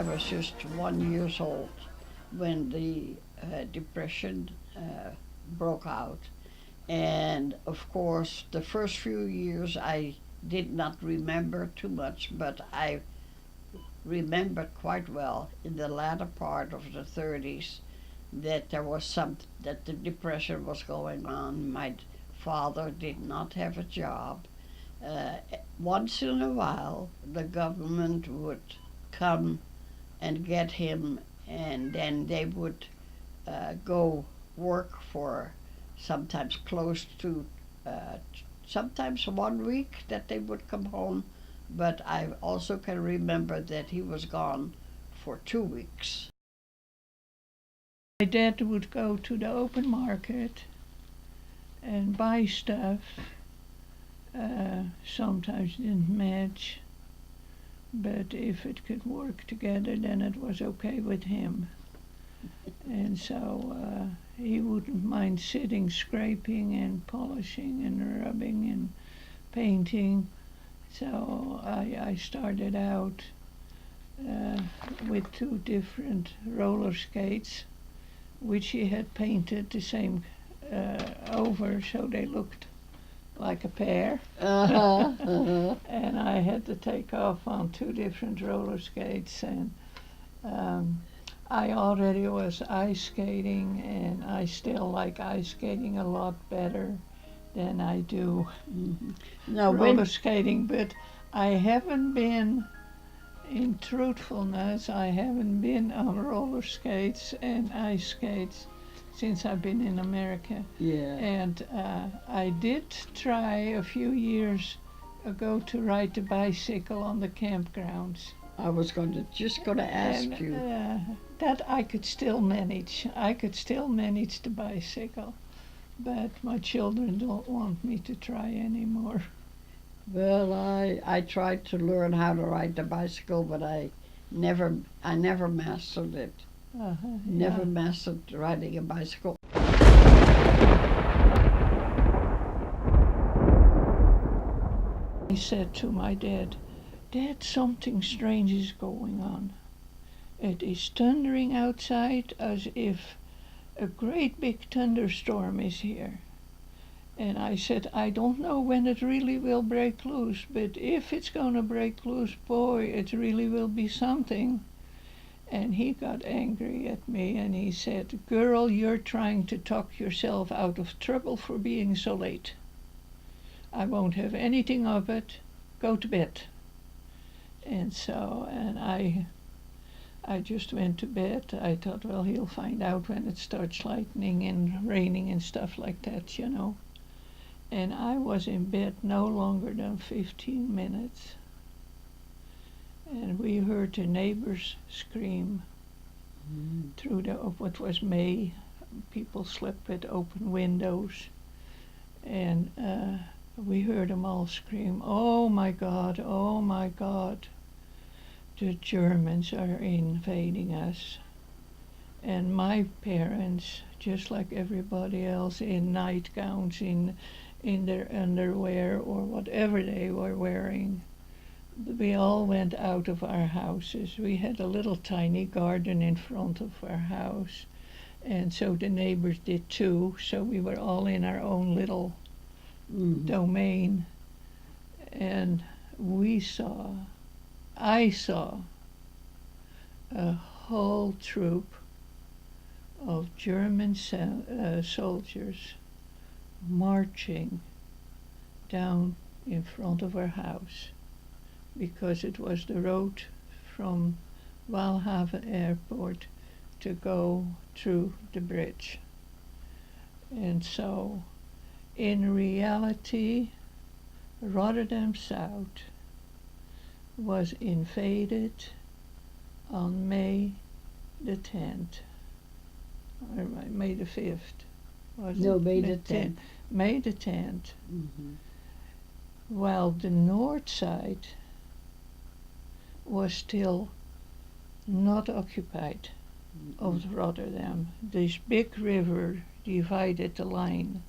was just 1 year old when the depression broke out. And of course, the first few years I did not remember too much, but I remembered quite well in the latter part of the 30s that there was that the depression was going on. My father did not have a job. Uh, Once in a while, the government would come and get him, and then they would go work for sometimes close to uh, sometimes 1 week that they would come home. But I also can remember that he was gone for 2 weeks. My dad would go to the open market and buy stuff. Sometimes didn't match, but if it could work together, then it was okay with him. And so he wouldn't mind sitting, scraping and polishing and rubbing and painting. So I started out with two different roller skates, which he had painted the same over, so they looked like a pair. And I had to take off on two different roller skates, and I already was ice skating, and I still like ice skating a lot better than I do Now, roller skating, but I haven't been, in truthfulness, I haven't been on roller skates and ice skates since I've been in America. yeah, And I did try a few years ago to ride the bicycle on the campgrounds. I was just going to ask And you. that I could still manage. I could still manage the bicycle, but my children don't want me to try anymore. Well, I tried to learn how to ride the bicycle, but I never mastered it. Never Yeah. mastered riding a bicycle. I said to my dad, "Dad, something strange is going on. It is thundering outside as if a great big thunderstorm is here." And I said, "I don't know when it really will break loose, but if it's going to break loose, boy, it really will be something." And he got angry at me and he said, "Girl, you're trying to talk yourself out of trouble for being so late. I won't have anything of it. Go to bed." And so, and I just went to bed. I thought, well, he'll find out when it starts lightning and raining and stuff like that, you know. And I was in bed no longer than 15 minutes. And we heard the neighbors scream through what was May. People slept with open windows. And we heard them all scream, "Oh my God, oh my God. The Germans are invading us." And my parents, just like everybody else, in nightgowns, in their underwear or whatever they were wearing, we all went out of our houses. We had a little tiny garden in front of our house, and so the neighbors did too. So we were all in our own little domain, and I saw a whole troop of German soldiers marching down in front of our house, because it was the road from Walhaven Airport to go through the bridge. And so, in reality, Rotterdam South was invaded on May the 10th, or May the 5th. No, May the 10th. May the 10th. Mm-hmm. While the north side was still not occupied of Rotterdam. This big river divided the line.